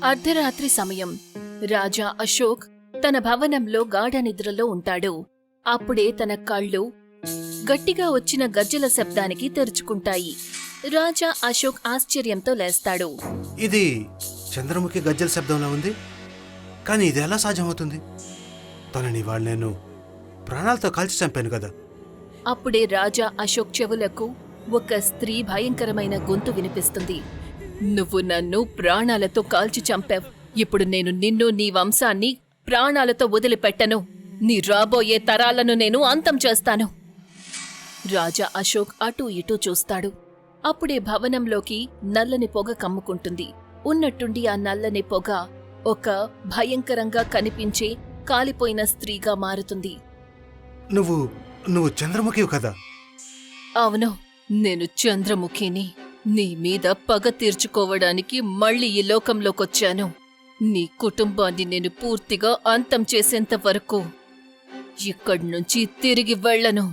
అర్ధరాత్రి సమయం. రాజా అశోక్ తన భవనంలో గాఢ నిద్రలో ఉంటాడు. అప్పుడే తన కళ్ళు గట్టిగా వచ్చిన గజ్జల శబ్దానికి తెరుచుకుంటాయి. రాజా అశోక్ ఆశ్చర్యంతో లేస్తాడు. ఇది చంద్రముఖి గజ్జల శబ్దంలో ఉంది, కానీ ఇది ఎలా సాధ్యమవుతుంది? తనని వాళ్ళు నేను ప్రాణాలతో కాల్చి చంపాను కదా. అప్పుడే రాజా అశోక్ చెవులకు ఒక స్త్రీ భయంకరమైన గొంతు వినిపిస్తుంది. నువ్వు నన్ను ప్రాణాలతో కాల్చి చంపావు. ఇప్పుడు నేను నిన్ను, నీ వంశాన్ని ప్రాణాలతో వదిలిపెట్టను. నీ రాబోయే తరాలను నేను అంతం చేస్తాను. రాజా అశోక్ అటూ ఇటూ చూస్తాడు. అప్పుడే భవనంలోకి నల్లని పొగ కమ్ముకుంటుంది. ఉన్నట్టుండి ఆ నల్లని పొగ ఒక భయంకరంగా కనిపించే కాలిపోయిన స్త్రీగా మారుతుంది. నువ్వు చంద్రముఖివి కదా? అవును, నేను చంద్రముఖిని. నీ మీద పగ తీర్చుకోవడానికి మళ్ళీ ఈ లోకంలోకొచ్చాను. నీ కుటుంబాన్ని నేను పూర్తిగా అంతం చేసేంత వరకు ఇక్కడ్నుంచి తిరిగి వెళ్లను.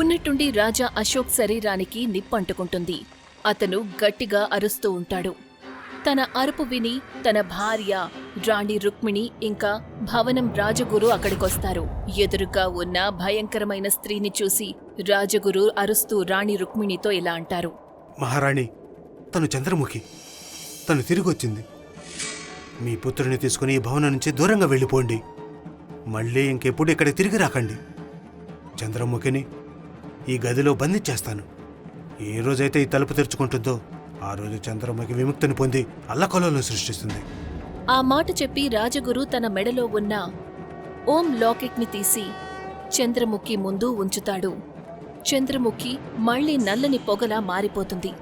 ఉన్నట్టుండి రాజా అశోక్ శరీరానికి నిప్పంటుకుంటుంది. అతను గట్టిగా అరుస్తూ ఉంటాడు. తన అరుపు విని తన భార్య రాణి రుక్మిణి ఇంకా భవనం రాజగురు అక్కడికొస్తారు. ఎదురుగా ఉన్న భయంకరమైన స్త్రీని చూసి రాజగురు అరుస్తూ రాణి రుక్మిణితో ఇలా అంటారు. మహారాణి, తను చంద్రముఖి. తను తిరిగొచ్చింది. మీ పుత్రుని తీసుకుని ఈ భవనం నుంచి దూరంగా వెళ్ళిపోండి. మళ్ళీ ఇంకెప్పుడు ఇక్కడ తిరిగి రాకండి. చంద్రముఖిని ఈ గదిలో బంధించేస్తాను. ఏ రోజైతే ఈ తలుపు తెరుచుకుంటుందో ఆ రోజు చంద్రముఖి విముక్తిని పొంది అల్లకల్లోలం సృష్టిస్తుంది. ఆ మాట చెప్పి రాజగురు తన మెడలో ఉన్న ఓం లాకెట్ని తీసి చంద్రముఖి ముందు ఉంచుతాడు. చంద్రముఖి మళ్లీ నల్లని పొగలా మారిపోతుంది.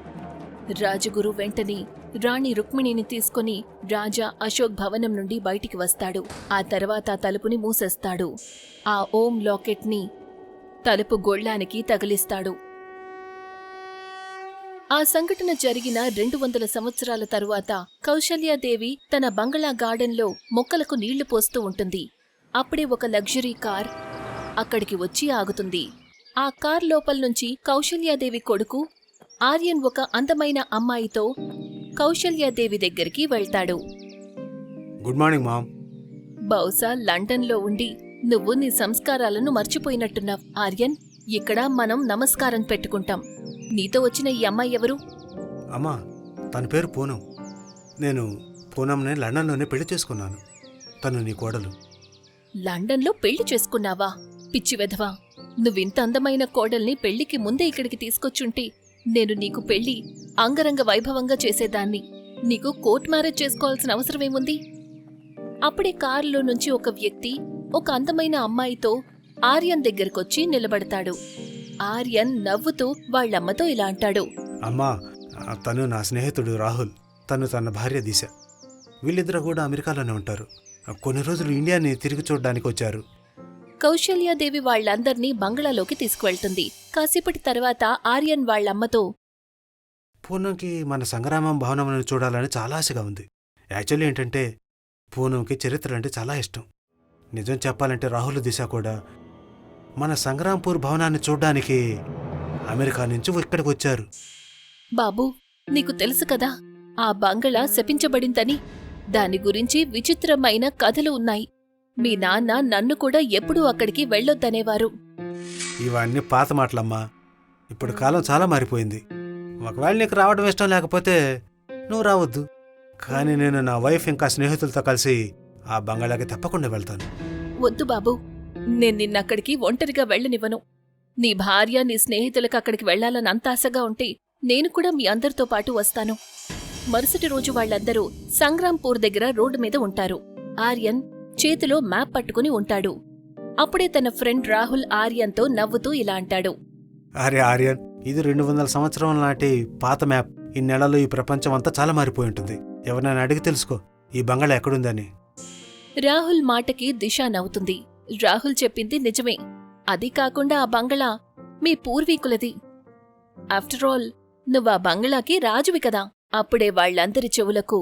రాజగురు వెంటనే రాణి రుక్మిణిని తీసుకుని రాజా అశోక్ భవనం నుండి బయటికి వస్తాడు. ఆ తర్వాత తలుపుని మూసేస్తాడు. ఆ ఓం లాకెట్ని తలుపు గొళ్ళానికి తగిలిస్తాడు. ఆ సంఘటన జరిగిన 200 సంవత్సరాల తరువాత కౌశల్యాదేవి తన బంగళా గార్డెన్లో మొక్కలకు నీళ్లు పోస్తూ ఉంటుంది. అప్పుడే ఒక లగ్జరీ కార్ అక్కడికి వచ్చి ఆగుతుంది. ఆ కార్ లోపల్నుంచి కౌశల్యాదేవి కొడుకు ఆర్యన్ ఒక అందమైన అమ్మాయితో కౌశల్యాదేవి దగ్గరికి వెళ్తాడు. Good morning ma'am. బహుశా లండన్లో ఉండి నువ్వు నీ సంస్కారాలను మర్చిపోయినట్టున్నావు. ఆర్యన్, ఇక్కడ మనం నమస్కారం పెట్టుకుంటాం. నీతో వచ్చిన ఈ అమ్మాయి ఎవరు? అమ్మా, తన పేరు పూనం. నేను పూనంని లండన్లోనే పెళ్లి చేసుకున్నాను. తను నీ కోడలు. లండన్లో పెళ్లి చేసుకున్నావా? పిచ్చి వెధవా! నువ్వింత అందమైన కోడల్ని పెళ్లికి ముందే ఇక్కడికి తీసుకొచ్చుంటే నేను నీకు పెళ్లి అంగరంగ వైభవంగా చేసేదాన్ని. నీకు కోర్ట్ మ్యారేజ్ చేసుకోవాల్సిన అవసరమేముంది? అప్పుడే కారులో నుంచి ఒక వ్యక్తి ఒక అందమైన అమ్మాయితో ఆర్యన్ దగ్గరకొచ్చి నిలబడతాడు. ఆర్యన్ నవ్వుతూ వాళ్లమ్మతో ఇలా అంటాడు. అమ్మా, తను నా స్నేహితుడు రాహుల్. తను తన భార్య దిశ. వీళ్ళిద్దరూ కూడా అమెరికాలోనే ఉంటారు. కొన్ని రోజులు ఇండియాని తిరిగి చూడడానికి వచ్చారు. కౌశల్యాదేవి వాళ్లందర్నీ బంగ్లాలోకి తీసుకువెళ్తుంది. కాసేపటి తర్వాత ఆర్యన్ వాళ్లమ్మతో, పూనంకి మన సంగ్రామం భవనం చూడాలని చాలా ఆశగా ఉంది. యాక్చువల్లీ ఏంటంటే పూనంకి చరిత్ర అంటే చాలా ఇష్టం. నిజం చెప్పాలంటే రాహుల్ దిశ కూడా మన సంగ్రాంపూర్ భవనాన్ని చూడ్డానికి అమెరికా నుంచి ఇక్కడికి వచ్చారు. బాబూ, నీకు తెలుసు కదా ఆ బంగళా శపించబడిందని. దాని గురించి విచిత్రమైన కథలు ఉన్నాయి. మీ నాన్న నన్ను కూడా ఎప్పుడూ అక్కడికి వెళ్ళొద్దనేవారు. ఇవన్నీ పాత మాటలమ్మా. ఇప్పుడు కాలం చాలా మారిపోయింది. ఒకవేళ నీకు రావడం ఇష్టం లేకపోతే నువ్వు రావద్దు. కానీ నేను నా వైఫ్ ఇంకా స్నేహితులతో కలిసి ఆ బంగాళాకి తప్పకుండా వెళ్తాను. వద్దు బాబూ, నేను నిన్నక్కడికి ఒంటరిగా వెళ్ళనివ్వను. నీ భార్య, నీ స్నేహితులకు అక్కడికి వెళ్లాలని అంత ఆశగా ఉంటే నేను కూడా మీ అందరితో పాటు వస్తాను. మరుసటి రోజు వాళ్లందరూ సంగ్రాంపూర్ దగ్గర రోడ్డు మీద ఉంటారు. ఆర్యన్ చేతిలో మ్యాప్ పట్టుకుని ఉంటాడు. అప్పుడే తన ఫ్రెండ్ రాహుల్ ఆర్యన్తో నవ్వుతూ ఇలా అంటాడు. అరే ఆర్యన్, ఇది 200 సంవత్సరం నాటి పాత మ్యాప్. ఈ నెలలో ఈ ప్రపంచం అంతా చాలా మారిపోయి ఉంటుంది. ఎవరినైనా అడిగి తెలుసుకో ఈ బంగాళా ఎక్కడుందని. రాహుల్ మాటకి దిశ నవ్వుతుంది. రాహుల్ చెప్పింది నిజమే. అది కాకుండా ఆ బంగళా మీ పూర్వీకులది. ఆఫ్టర్ ఆల్ నువ్వా బంగళాకి రాజువి కదా. అప్పుడే వాళ్లందరి చెవులకు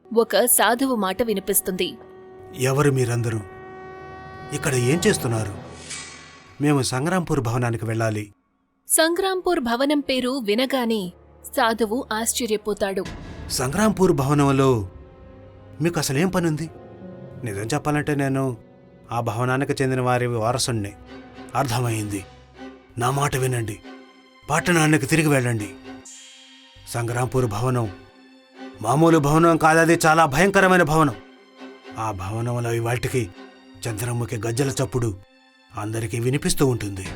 ఒక సాధువు మాట వినిపిస్తుంది. ఎవరు మీరందరూ? ఇక్కడ ఏం చేస్తున్నారు? మేము సంగ్రాంపూర్ భవనానికి వెళ్ళాలి. సంగ్రాంపూర్ భవనం పేరు వినగానే సాధువు ఆశ్చర్యపోతాడు. సంగ్రాంపూర్ భవనంలో మీకు అసలేం పనుంది? నిజం చెప్పాలంటే నేను ఆ భవనానికి చెందిన వారి వారసుణ్ణి. అర్థమైంది. నా మాట వినండి. పట్టణానికి తిరిగి వెళ్ళండి. సంగ్రాంపూర్ భవనం మామూలు భవనం కాదది, చాలా భయంకరమైన భవనం. ఆ భవనంలో వాటికి చంద్రముఖి గజ్జల చప్పుడు అందరికీ వినిపిస్తూ ఉంటుంది.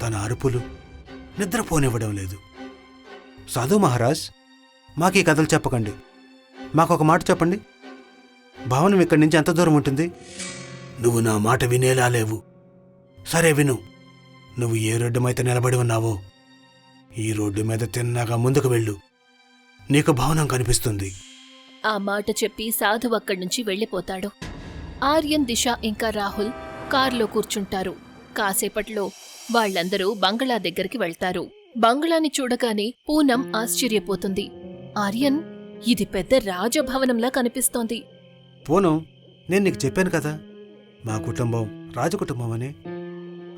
తన అరుపులు నిద్రపోనివ్వడం లేదు. సాధు మహారాజ్, మాకీ కథలు చెప్పకండి. మాకొక మాట చెప్పండి. భవనం ఇక్కడి నుంచి ఎంత దూరం ఉంటుంది? నువ్వు నా మాట వినేలా లేవు. సరే విను. నువ్వు ఏ రోడ్డు మీద నిలబడి ఉన్నావో ఈ రోడ్డు మీద తిన్నగా ముందుకు వెళ్ళు. నీకు భవనం కనిపిస్తుంది. ఆ మాట చెప్పి సాధు అక్కడి నుంచి వెళ్ళిపోతాడు. ఆర్యన్, దిశ ఇంకా రాహుల్ కారులో కూర్చుంటారు. కాసేపట్లో వాళ్లందరూ బంగళా దగ్గరికి వెళ్తారు. బంగళాని చూడగానే పూనం ఆశ్చర్యపోతుంది. ఆర్యన్, ఇది పెద్ద రాజభవనంలా కనిపిస్తోంది. పూనం, నేను నీకు చెప్పాను కదా, మా కుటుంబం రాజకుటుంబం అని.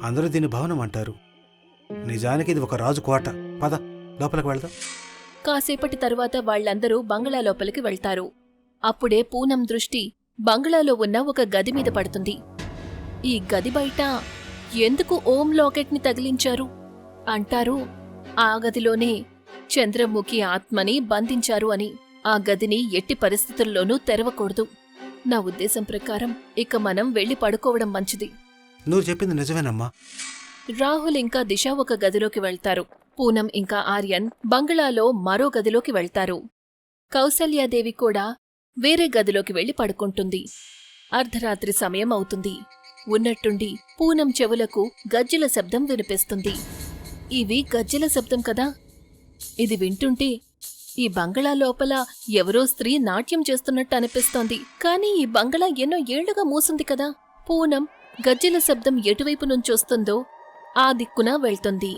అందరూ దీన్ని భవనం అంటారు. నిజానికి ఇది ఒక రాజు కోట. పద, లోపలికి వెళ్దాం. కాసేపటి తరువాత వాళ్లందరూ బంగళా లోపలికి వెళ్తారు. అప్పుడే పూనం దృష్టి బంగళాలో ఉన్న ఒక గది మీద పడుతుంది. ఈ గది బయట ఎందుకు ఓం లాకెట్ని తగిలించారు అంటారు. ఆ గదిలోనే చంద్రముఖి ఆత్మని బంధించారు అని. ఆ గదిని ఎట్టి పరిస్థితుల్లోనూ తెరవకూడదు. నా ఉద్దేశం ప్రకారం ఇక మనం వెళ్లి పడుకోవడం మంచిది. నువ్వు చెప్పింది నిజమేనమ్మా. రాహుల్ ఇంకా దిశ ఒక గదిలోకి వెళ్తారు. పూనం ఇంకా ఆర్యన్ బంగళాలో మరో గదిలోకి వెళ్తారు. కౌసల్యాదేవి కూడా వేరే గదిలోకి వెళ్లి పడుకుంటుంది. అర్ధరాత్రి సమయం అవుతుంది. ఉన్నట్టుండి పూనం చెవులకు గజ్జెల శబ్దం వినిపిస్తుంది. ఇవి గజ్జెల శబ్దం కదా. ఇది వింటుంటే ఈ బంగళా లోపల ఎవరో స్త్రీ నాట్యం చేస్తున్నట్టు అనిపిస్తోంది. కాని ఈ బంగళా ఎన్నో ఏళ్లుగా మూసుంది కదా. పూనం గజ్జెల శబ్దం ఎటువైపు నుంచొస్తుందో ఆ దిక్కున వెళ్తుంది.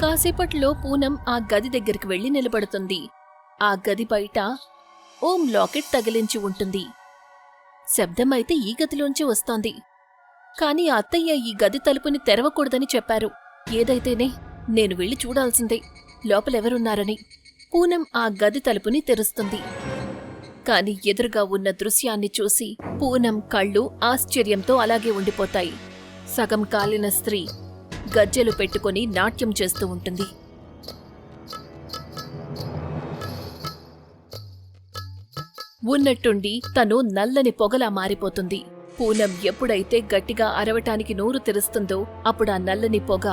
కాసేపట్లో పూనం ఆ గది దగ్గరికి వెళ్లి నిలబడుతుంది. ఆ గది బయట ఓం లాకెట్ తగిలించి ఉంటుంది. శబ్దమైతే ఈ గదిలోంచి వస్తోంది. కాని అత్తయ్య ఈ గది తలుపుని తెరవకూడదని చెప్పారు. ఏదైతేనే నేను వెళ్లి చూడాల్సిందే లోపలెవరున్నారని. పూనం ఆ గది తలుపుని తెరుస్తుంది. కాని ఎదురుగా ఉన్న దృశ్యాన్ని చూసి పూనం కళ్ళు ఆశ్చర్యంతో అలాగే ఉండిపోతాయి. సగం కాలిన స్త్రీ గజ్జెలు పెట్టుకుని నాట్యం చేస్తూ ఉంటుంది. ఉన్నట్టుండి తను నల్లని పొగలా మారిపోతుంది. పూనం ఎప్పుడైతే గట్టిగా అరవటానికి నోరు తెరుస్తుందో అప్పుడు ఆ నల్లని పొగ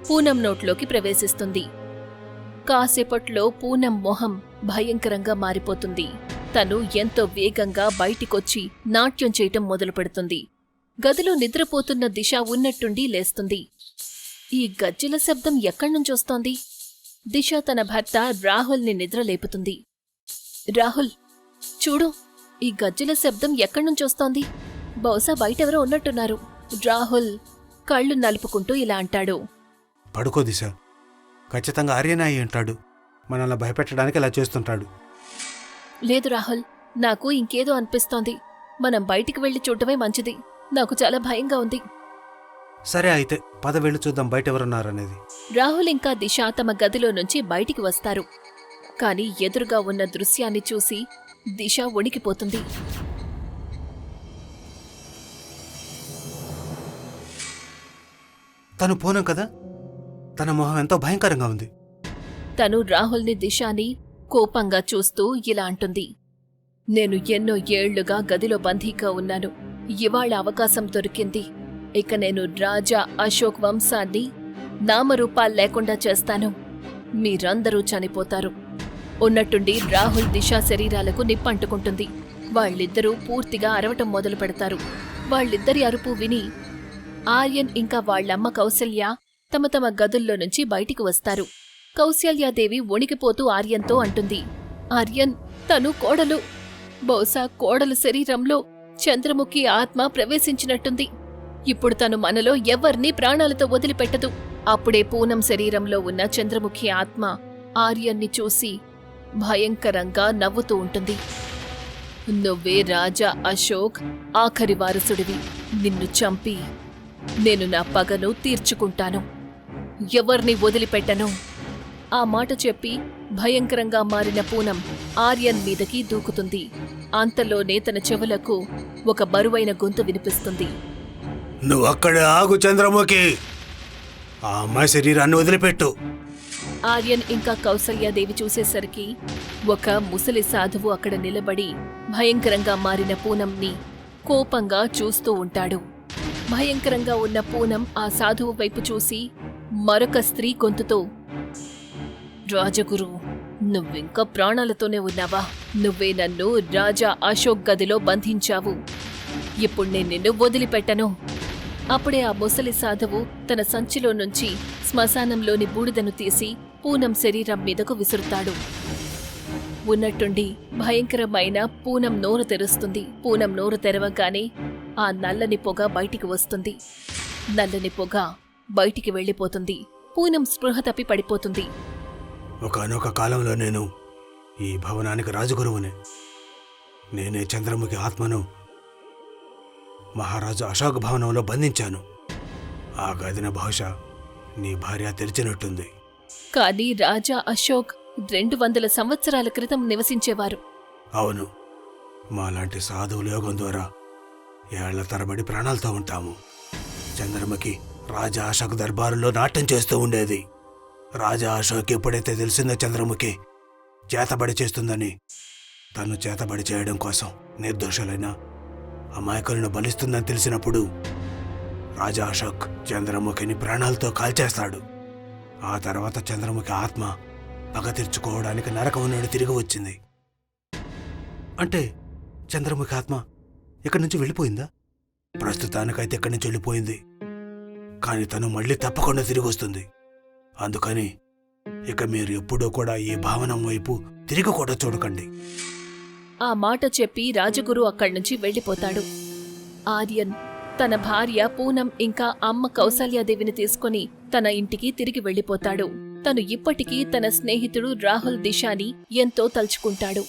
పూనం నోట్లోకి ప్రవేశిస్తుంది. కాసేపట్లో పూనం మొహం భయంకరంగా మారిపోతుంది. తను ఎంతో వేగంగా బయటికొచ్చి నాట్యం చేయటం మొదలుపెడుతుంది. గదిలో నిద్రపోతున్న దిశ ఉన్నట్టుండి లేస్తుంది. ఈ గజ్జెల శబ్దం ఎక్కడ్నుంచొస్తోంది? దిశ తన భర్త రాహుల్ని నిద్రలేపుతుంది. రాహుల్, చూడు, ఈ గజ్జెల శబ్దం ఎక్కడ్నుంచొస్తోంది? బహుశా బయటెవరో ఉన్నట్టున్నారు. రాహుల్ కళ్ళు నలుపుకుంటూ ఇలా అంటాడు. పడుకో దిశ, ఖచ్చితంగా ఆర్యనే అయి ఉంటాడు. మనల్ని భయపెట్టడానికి ఇలా చేస్తుంటాడు. లేదు రాహుల్, నాకు ఇంకేదో అనిపిస్తోంది. మనం బయటికి వెళ్లి చూడటమే మంచిది. నాకు చాలా భయంగా ఉంది. సరే అయితే పద, వెళ్ళి చూద్దాం బయటెవరున్నారనేది. రాహుల్ ఇంకా దిశ తమ గదిలో నుంచి బయటికి వస్తారు. కాని ఎదురుగా ఉన్న దృశ్యాన్ని చూసి దిశ వణికిపోతుంది. తను పూనం కదా, తన మొహం ఎంతో భయంకరంగా ఉంది. తను రాహుల్ని, దిశాని కోపంగా చూస్తూ ఇలా అంటుంది. నేను ఎన్నో ఏళ్లుగా గదిలో బందీగా ఉన్నాను. ఇవాళ అవకాశం దొరికింది. ఇక నేను రాజా అశోక్ వంశాన్ని నామరూపాలు లేకుండా చేస్తాను. మీరందరూ చనిపోతారు. ఉన్నట్టుండి రాహుల్, దిశ శరీరాలకు నిప్పంటుకుంటుంది. వాళ్ళిద్దరూ పూర్తిగా అరవటం మొదలు పెడతారు. వాళ్ళిద్దరి అరుపు విని ఆర్యన్ ఇంకా వాళ్లమ్మ కౌసల్య తమ తమ గదుల్లో నుంచి బయటికి వస్తారు. కౌసల్యాదేవి వణికిపోతూ ఆర్యన్తో అంటుంది. ఆర్యన్, తను కోడలు. బహుశా కోడలు శరీరంలో చంద్రముఖి ఆత్మ ప్రవేశించినట్టుంది. ఇప్పుడు తను మనలో ఎవ్వర్నీ ప్రాణాలతో వదిలిపెట్టదు. అప్పుడే పూనం శరీరంలో ఉన్న చంద్రముఖి ఆత్మ ఆర్యన్ని చూసి భయంకరంగా నవ్వుతూ ఉంటుంది. నువ్వే రాజా అశోక్ ఆఖరి వారసుడివి. నిన్ను చంపి నేను నా పగను తీర్చుకుంటాను. ఎవర్ని వదిలిపెట్టను. ఆ మాట చెప్పి భయంకరంగా మారిన పూనం ఆర్యన్ మీదకి దూకుతుంది. అంతలోనే తన చెవులకు ఒక బరువైన గొంతు వినిపిస్తుంది. నువ్వు అక్కడే ఆగు చంద్రముఖి. ఆ అమ్మాయి శరీరాన్ని వదిలిపెట్టు. ఆర్యన్ ఇంకా కౌసల్యాదేవి చూసేసరికి ఒక ముసలి సాధువు అక్కడ నిలబడి భయంకరంగా మారిన పూనంని కోపంగా చూస్తూ ఉంటాడు. భయంకరంగా ఉన్న పూనం ఆ సాధువు వైపు చూసి మరొక స్త్రీ గొంతుతో, రాజగురు, నువ్వింకా ప్రాణాలతోనే ఉన్నావా? నువ్వే నన్ను రాజా అశోక్ గదిలో బంధించావు. ఇప్పుడు నేను నిన్ను వదిలిపెట్టను. అప్పుడే ఆ ముసలి సాధువు తన సంచిలో నుంచి శ్మశానంలోని బూడిదను తీసి పూనం శరీరం మీదకు విసురుతాడు. ఉన్నట్టుండి భయంకరమైన పూనం నోరు తెరుస్తుంది. పూనం నోరు తెరవగానే ఆ నల్లని పొగ బయటికి వస్తుంది. నల్లని పొగ బయటికి వెళ్ళిపోతుంది. పూనం స్పృహ తప్పి పడిపోతుంది. ఒకానొక కాలంలో నేను ఈ భవనానికి రాజగురువునే. నేనే చంద్రముఖి ఆత్మను మహారాజు అశోక్ భవనంలో బంధించాను. ఆ గదిన బహుశా నీ భార్య తెరిచినట్టుంది. కానీ రాజా అశోక్ 200 సంవత్సరాల క్రితం నివసించేవారు. అవును, మాలాంటి సాధువుల యోగం ద్వారా ఏళ్ల తరబడి ప్రాణాలతో ఉంటాము. చంద్రముఖి రాజా అశోక్ దర్బారులో నాట్యం చేస్తూ ఉండేది. రాజా అశోక్ ఎప్పుడైతే తెలిసిందో చంద్రముఖి చేతబడి చేస్తుందని, తను చేతబడి చేయడం కోసం నిర్దోషులైన అమాయకులను బలిస్తుందని తెలిసినప్పుడు రాజా అశోక్ చంద్రముఖిని ప్రాణాలతో కాల్చేస్తాడు. ఆ తర్వాత చంద్రముఖి ఆత్మ పగ తీర్చుకోవడానికి నరకం నుండి తిరిగి వచ్చింది. అంటే చంద్రముఖి ఆత్మ ఇక్కడి నుంచి వెళ్ళిపోయిందా? ప్రస్తుతానికైతే ఇక్కడి నుంచి వెళ్ళిపోయింది. కానీ తను మళ్ళీ తప్పకుండా తిరిగి వస్తుంది. అందుకని ఇక మీరు ఎప్పుడూ కూడా ఈ భావనం వైపు తిరిగి కూడా చూడకండి. ఆ మాట చెప్పి రాజగురు అక్కడ్నుంచి వెళ్ళిపోతాడు. ఆర్యన్ తన భార్య పూనం ఇంకా అమ్మ కౌసల్యాదేవిని తీసుకుని తన ఇంటికి తిరిగి వెళ్ళిపోతాడు. తను ఇప్పటికీ తన స్నేహితుడు రాహుల్ దిశాని ఎంతో తలుచుకుంటాడు.